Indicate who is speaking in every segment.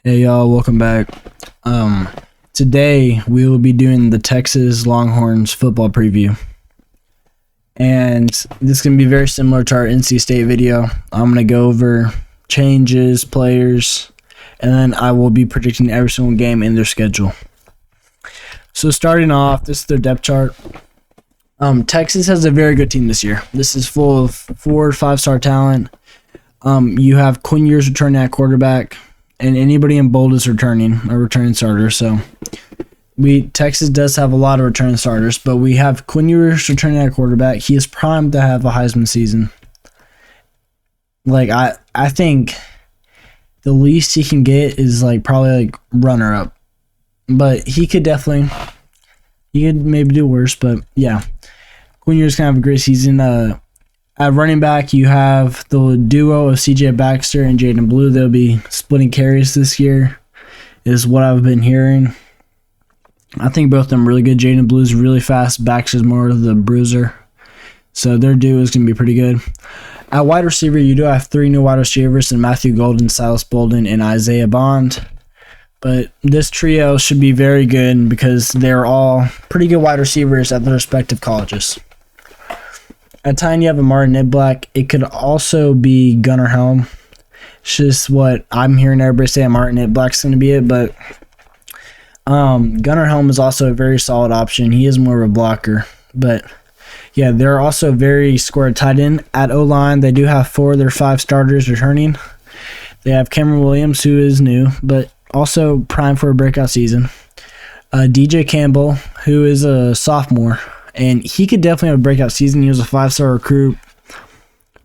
Speaker 1: Hey y'all, welcome back. Today we will be doing the Texas Longhorns football preview. And this is going to be very similar to our NC State video. I'm going to go over changes, players, and then I will be predicting every single game in their schedule. So starting off, this is their depth chart. Texas has a very good team this year. This is full of 4 or 5-star talent. You have Quinn Ewers returning at quarterback. And anybody in bold is returning starter. So Texas does have a lot of returning starters, but we have Quinn Ewers returning at quarterback. He is primed to have a Heisman season. I think the least he can get is probably runner up, but he could maybe do worse. But yeah, Quinn Ewers can have a great season. At running back, you have the duo of C.J. Baxter and Jaden Blue. They'll be splitting carries this year, is what I've been hearing. I think both of them are really good. Jaden Blue's really fast. Baxter's more of the bruiser. So their duo is going to be pretty good. At wide receiver, you do have 3 new wide receivers in Matthew Golden, Silas Bolden, and Isaiah Bond. But this trio should be very good because they're all pretty good wide receivers at their respective colleges. At tight end, you have a Martin Niblack. It could also be Gunnar Helm. It's just what I'm hearing everybody say. Martin Niblack's going to be it, but Gunnar Helm is also a very solid option. He is more of a blocker, but yeah, they're also very square tight end. At O-line, they do have 4 of their 5 starters returning. They have Cameron Williams, who is new, but also primed for a breakout season. DJ Campbell, who is a sophomore. And he could definitely have a breakout season. He was a 5-star recruit,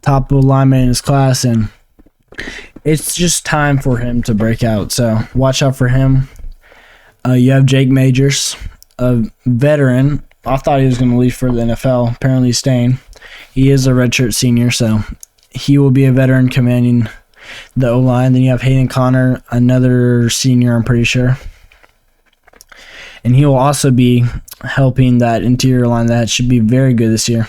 Speaker 1: top lineman in his class, and it's just time for him to break out. So watch out for him. You have Jake Majors, a veteran. I thought he was going to leave for the NFL. Apparently he's staying. He is a redshirt senior, so he will be a veteran commanding the O-line. Then you have Hayden Connor, another senior, I'm pretty sure. And he will also be helping that interior line that should be very good this year.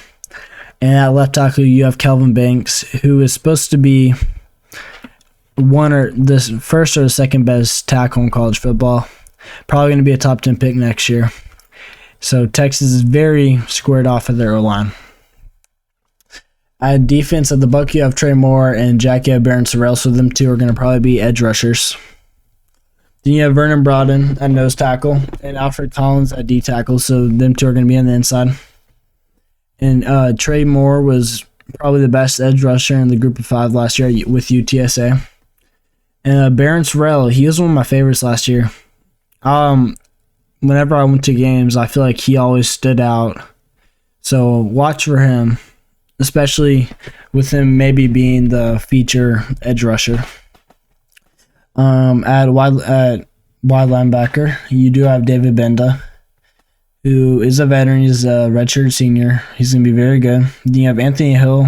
Speaker 1: And at left tackle, you have Kelvin Banks, who is supposed to be the first or the second best tackle in college football. Probably going to be a top 10 pick next year. So Texas is very squared off of their O-line. At defense, at the buck, you have Trey Moore and Jackie Barron Sorrell, so them two are going to probably be edge rushers. Then you have Vernon Broughton at nose tackle and Alfred Collins at D tackle, so them two are going to be on the inside. And Trey Moore was probably the best edge rusher in the group of 5 last year with UTSA. And Barron Sorrell, he was one of my favorites last year. Whenever I went to games, I feel like he always stood out. So watch for him, especially with him maybe being the feature edge rusher. At wide linebacker, you do have David Benda, who is a veteran. He's a redshirt senior. He's going to be very good. Then you have Anthony Hill,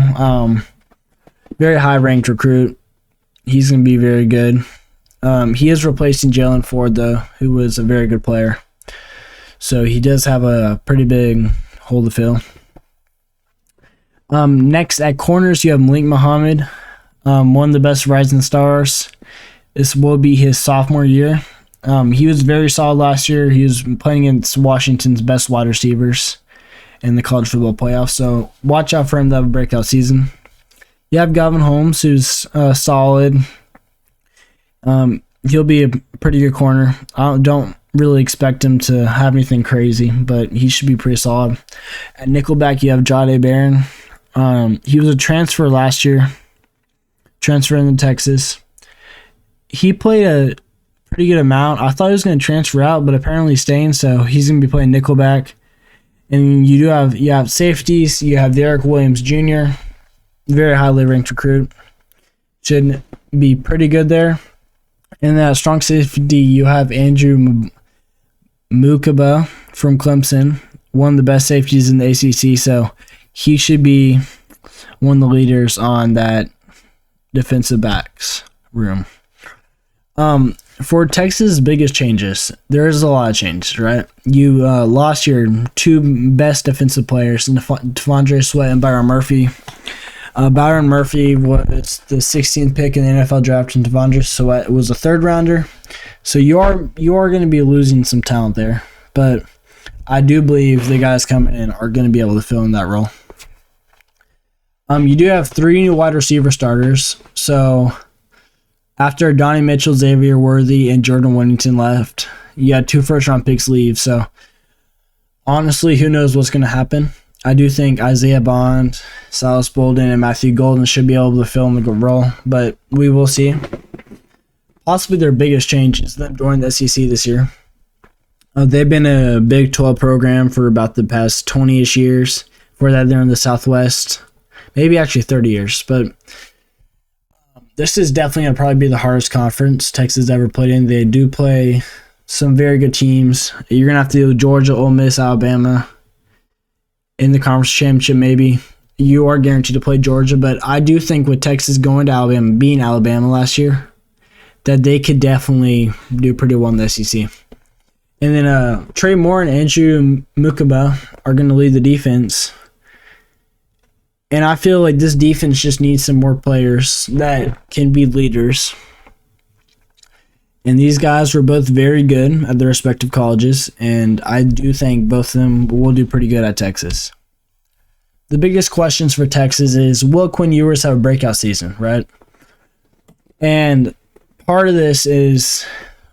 Speaker 1: very high-ranked recruit. He's going to be very good. He is replacing Jalen Ford, though, who was a very good player. So he does have a pretty big hole to fill. Next, at corners, you have Malik Muhammad, one of the best rising stars. This will be his sophomore year. He was very solid last year. He was playing against Washington's best wide receivers in the college football playoffs. So watch out for him to have a breakout season. You have Gavin Holmes, who's solid. He'll be a pretty good corner. I don't really expect him to have anything crazy, but he should be pretty solid. At nickelback, you have Jonte Barron. He was a transfer last year, transferring to Texas. He played a pretty good amount. I thought he was going to transfer out, but apparently he's staying, so he's going to be playing nickelback. And you have safeties. You have Derek Williams Jr., very highly ranked recruit. Should be pretty good there. And that strong safety, you have Andrew Mukaba from Clemson, one of the best safeties in the ACC, so he should be one of the leaders on that defensive backs room. For Texas' biggest changes, there's a lot of changes, right? You lost your 2 best defensive players, Devondre Sweat and Byron Murphy. Byron Murphy was the 16th pick in the NFL draft in Devondre Sweat was a third rounder. So you are going to be losing some talent there. But I do believe the guys coming in are going to be able to fill in that role. You do have 3 new wide receiver starters. So after Donnie Mitchell, Xavier Worthy, and Jordan Whittington left, you had 2 first-round picks leave. So honestly, who knows what's going to happen. I do think Isaiah Bond, Silas Bolden, and Matthew Golden should be able to fill in the good role, but we will see. Possibly their biggest change is them joining the SEC this year. They've been a Big 12 program for about the past 20-ish years. Before that, they're in the Southwest. Maybe actually 30 years, but this is definitely going to probably be the hardest conference Texas ever played in. They do play some very good teams. You're going to have to deal with Georgia, Ole Miss, Alabama in the conference championship maybe. You are guaranteed to play Georgia, but I do think with Texas going to Alabama, being Alabama last year, that they could definitely do pretty well in the SEC. And then Trey Moore and Andrew Mukaba are going to lead the defense. And I feel like this defense just needs some more players that can be leaders. And these guys were both very good at their respective colleges, and I do think both of them will do pretty good at Texas. The biggest questions for Texas is, will Quinn Ewers have a breakout season, right? And part of this is,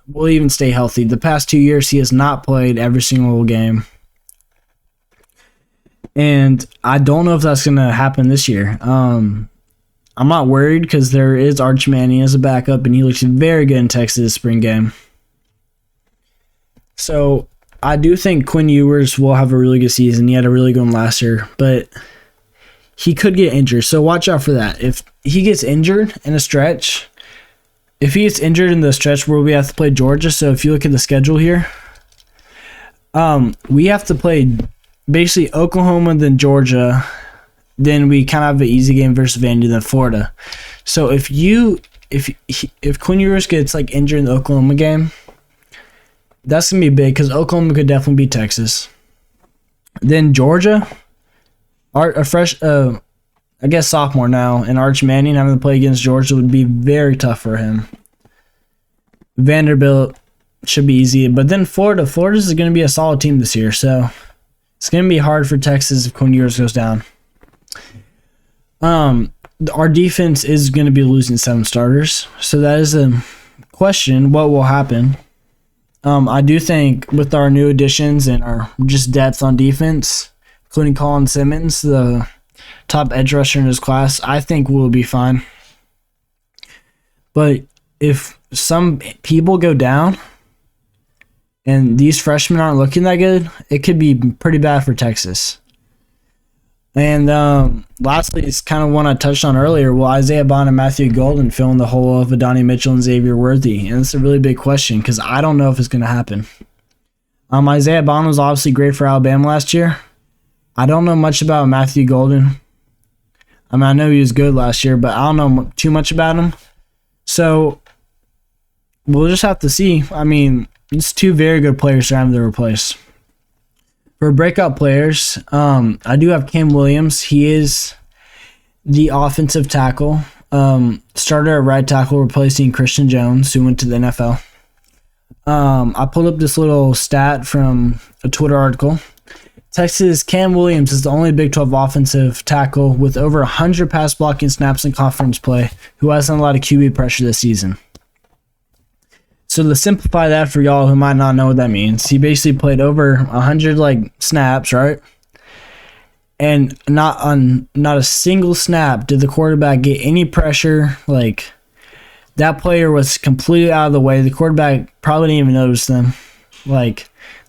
Speaker 1: will he even stay healthy? The past 2 years, he has not played every single game. And I don't know if that's going to happen this year. I'm not worried because there is Arch Manning as a backup, and he looks very good in Texas spring game. So I do think Quinn Ewers will have a really good season. He had a really good one last year, but he could get injured. So watch out for that. If he gets injured in a stretch, if he gets injured in the stretch where we have to play Georgia, so if you look at the schedule here, we have to play basically Oklahoma, then Georgia. Then we kind of have an easy game versus Vandy, then Florida. So if Quinn Ewers gets like injured in the Oklahoma game, that's gonna be big because Oklahoma could definitely beat Texas. Then Georgia, I guess sophomore now, and Arch Manning having to play against Georgia would be very tough for him. Vanderbilt should be easy, but then Florida's going to be a solid team this year, so it's going to be hard for Texas if Quinn Ewers goes down. Our defense is going to be losing 7 starters, so that is a question. What will happen? I do think with our new additions and our just depth on defense, including Colin Simmons, the top edge rusher in his class, I think we'll be fine. But if some people go down and these freshmen aren't looking that good, it could be pretty bad for Texas. And lastly, it's kind of one I touched on earlier. Will Isaiah Bond and Matthew Golden fill in the hole of Donnie Mitchell and Xavier Worthy? And it's a really big question because I don't know if it's going to happen. Isaiah Bond was obviously great for Alabama last year. I don't know much about Matthew Golden. I know he was good last year, but I don't know too much about him. So we'll just have to see. It's 2 very good players to have to replace. For breakout players, I do have Cam Williams. He is the offensive tackle. Starter at right tackle, replacing Christian Jones, who went to the NFL. I pulled up this little stat from a Twitter article. Texas, Cam Williams is the only Big 12 offensive tackle with over 100 pass blocking snaps in conference play who hasn't allowed a QB pressure this season. So to simplify that for y'all who might not know what that means, he basically played over 100 snaps, right? And not a single snap did the quarterback get any pressure. That player was completely out of the way. The quarterback probably didn't even notice them.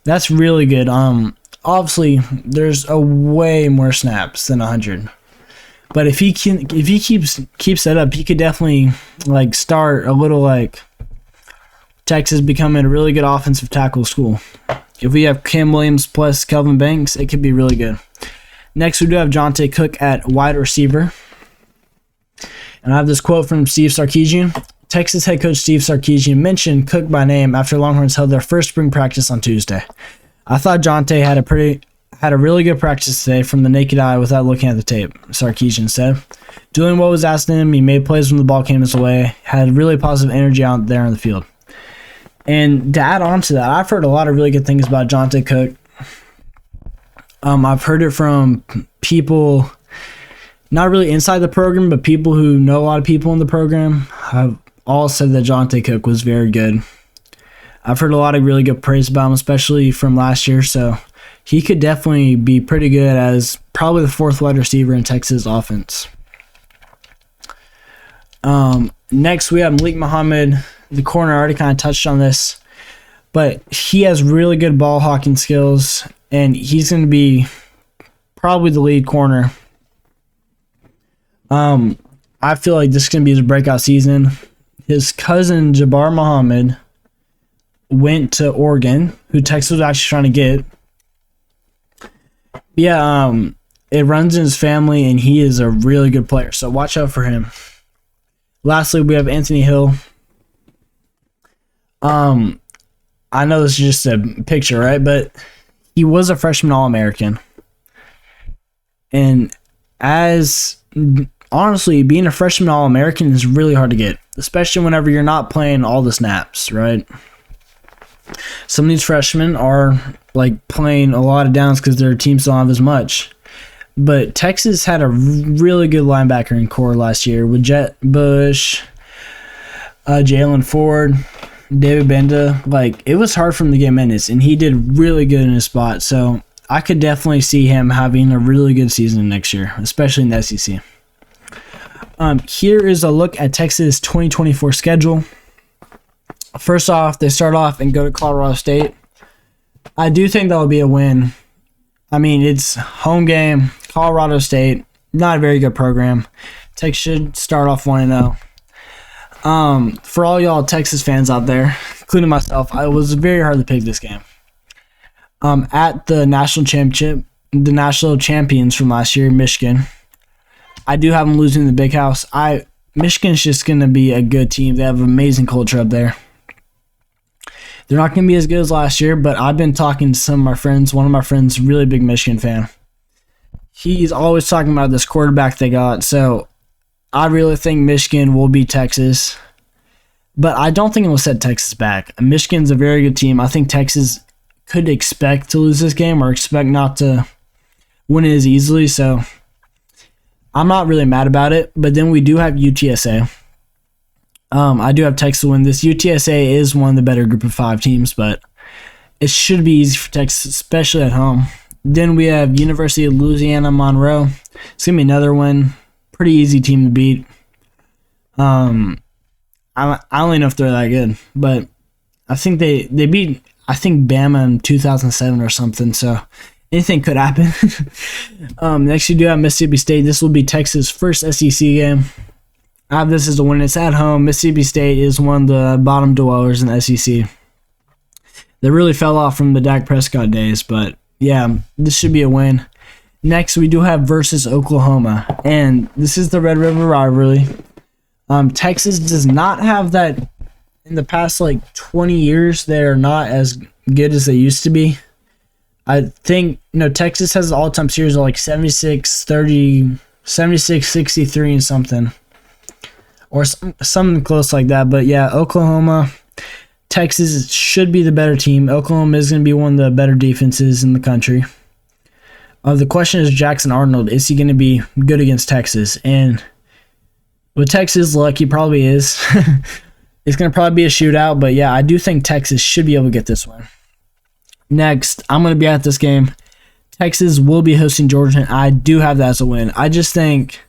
Speaker 1: That's really good. Obviously, there's a way more snaps than 100. But if he keeps that up, he could definitely start a little Texas becoming a really good offensive tackle school. If we have Cam Williams plus Kelvin Banks, it could be really good. Next, we do have Jonte Cook at wide receiver. And I have this quote from Steve Sarkisian. Texas head coach Steve Sarkisian mentioned Cook by name after Longhorns held their first spring practice on Tuesday. I thought Jonte had a pretty had a really good practice today from the naked eye without looking at the tape, Sarkisian said. Doing what was asked of him, he made plays when the ball came his way, had really positive energy out there on the field. And to add on to that, I've heard a lot of really good things about Jonte Cook. I've heard it from people not really inside the program, but people who know a lot of people in the program have all said that Jonte Cook was very good. I've heard a lot of really good praise about him, especially from last year, so he could definitely be pretty good as probably the fourth wide receiver in Texas offense. Next, we have Malik Muhammad, the corner. I already kind of touched on this, but he has really good ball hawking skills, and he's going to be probably the lead corner. I feel like this is going to be his breakout season. His cousin, Jabbar Muhammad, went to Oregon, who Texas was actually trying to get. Yeah, it runs in his family, and he is a really good player, so watch out for him. Lastly, we have Anthony Hill. I know this is just a picture, right? But he was a freshman All-American. And honestly, being a freshman All-American is really hard to get, especially whenever you're not playing all the snaps, right? Some of these freshmen are like playing a lot of downs because their teams don't have as much. But Texas had a really good linebacker in core last year with Jet Bush, Jalen Ford, David Benda. Like, it was hard for him to get minutes, and he did really good in his spot. So I could definitely see him having a really good season next year, especially in the SEC. Here is a look at Texas' 2024 schedule. First off, they start off and go to Colorado State. I do think that will be a win. I mean, it's home game, Colorado State, not a very good program. Texas should start off 1-0. For all y'all Texas fans out there, including myself, it was very hard to pick this game. At the national championship, the national champions from last year, Michigan, I do have them losing in the big house. Michigan's just going to be a good team. They have an amazing culture up there. They're not going to be as good as last year, but I've been talking to some of my friends. One of my friends, really big Michigan fan. He's always talking about this quarterback they got. So I really think Michigan will beat Texas. But I don't think it will set Texas back. Michigan's a very good team. I think Texas could expect to lose this game or expect not to win it as easily. So I'm not really mad about it. But then we do have UTSA. I do have Texas win this. UTSA is one of the better group of 5 teams, but it should be easy for Texas, especially at home. Then we have University of Louisiana Monroe. It's going to be another one. Pretty easy team to beat. I don't even know if they're that good, but I think they beat, I think, Bama in 2007 or something, so anything could happen. Next, you do have Mississippi State. This will be Texas' first SEC game. I have this as a win. It's at home. Mississippi State is one of the bottom dwellers in the SEC. They really fell off from the Dak Prescott days, but yeah, this should be a win. Next, we do have versus Oklahoma, and this is the Red River rivalry. Texas does not have that in the past 20 years. They're not as good as they used to be. I think Texas has the all-time series of 76-30, 76-63 and something. Or something close like that. But yeah, Oklahoma, Texas should be the better team. Oklahoma is going to be one of the better defenses in the country. The question is Jackson Arnold. Is he going to be good against Texas? And with Texas' luck, he probably is. It's going to probably be a shootout. But yeah, I do think Texas should be able to get this one. Next, I'm going to be at this game. Texas will be hosting Georgia, and I do have that as a win. I just think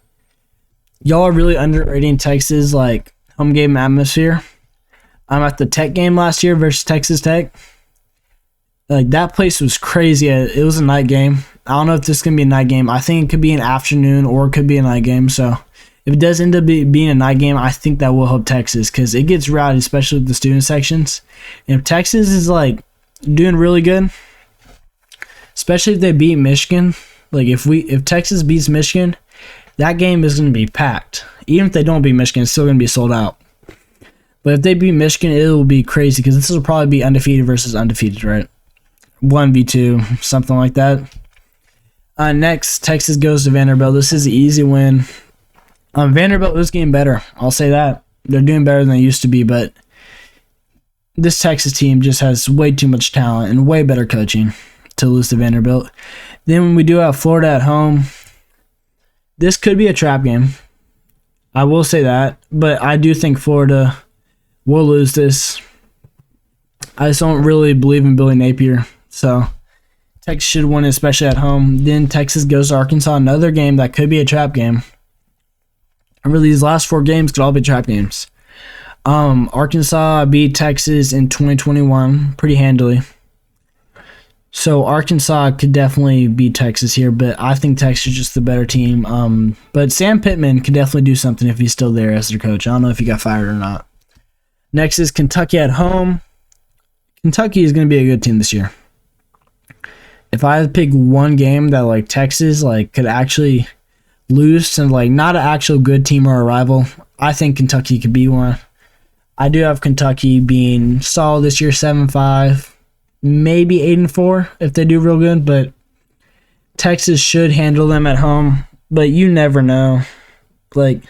Speaker 1: y'all are really underrating Texas, home game atmosphere. I'm at the Tech game last year versus Texas Tech. That place was crazy. It was a night game. I don't know if this is going to be a night game. I think it could be an afternoon or it could be a night game. So if it does end up being a night game, I think that will help Texas because it gets rowdy, especially with the student sections. And if Texas is doing really good, especially if they beat Michigan, if Texas beats Michigan, that game is going to be packed. Even if they don't beat Michigan, it's still going to be sold out. But if they beat Michigan, it will be crazy because this will probably be undefeated versus undefeated, right? 1v2, something like that. Next, Texas goes to Vanderbilt. This is an easy win. Vanderbilt is getting better. I'll say that. They're doing better than they used to be, but this Texas team just has way too much talent and way better coaching to lose to Vanderbilt. Then when we do have Florida at home, this could be a trap game. I will say that, but I do think Florida will lose this. I just don't really believe in Billy Napier, so Texas should win, especially at home. Then Texas goes to Arkansas, another game that could be a trap game. And really, these last 4 games could all be trap games. Arkansas beat Texas in 2021 pretty handily. So Arkansas could definitely beat Texas here, but I think Texas is just the better team. But Sam Pittman could definitely do something if he's still there as their coach. I don't know if he got fired or not. Next is Kentucky at home. Kentucky is going to be a good team this year. If I had to pick one game that like Texas like could actually lose to like not an actual good team or a rival, I think Kentucky could be one. I do have Kentucky being solid this year, 7-5, maybe 8-4 if they do real good, but Texas should handle them at home. But you never know. Like,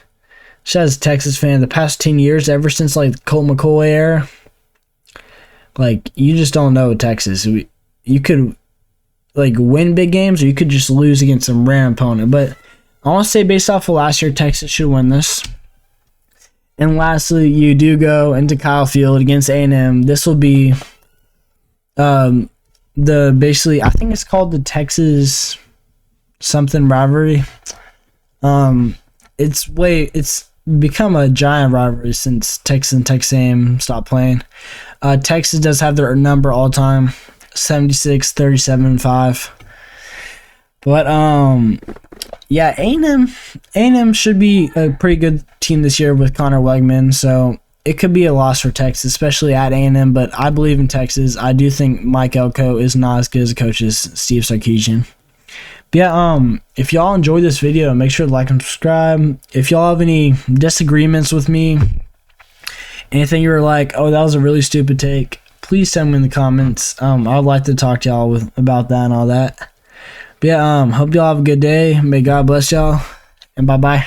Speaker 1: just as a Texas fan, the past 10 years, ever since like the Colt McCoy era, like you just don't know with Texas. You could like win big games, or you could just lose against some random opponent. But I want to say based off of last year, Texas should win this. And lastly, you do go into Kyle Field against A&M. This will be basically I think it's called the Texas something rivalry. It's become a giant rivalry since Texas and Texas A&M stopped playing. Texas does have their number all time, 76, 37, 5. But yeah, A&M should be a pretty good team this year with Connor Wegman, so it could be a loss for Texas, especially at A&M, but I believe in Texas. I do think Mike Elko is not as good as a coach as Steve Sarkisian. But yeah, if y'all enjoyed this video, make sure to like and subscribe. If y'all have any disagreements with me, anything you were like, oh, that was a really stupid take, please send me in the comments. I'd like to talk to y'all about that and all that. But yeah, hope y'all have a good day. May God bless y'all, and bye-bye.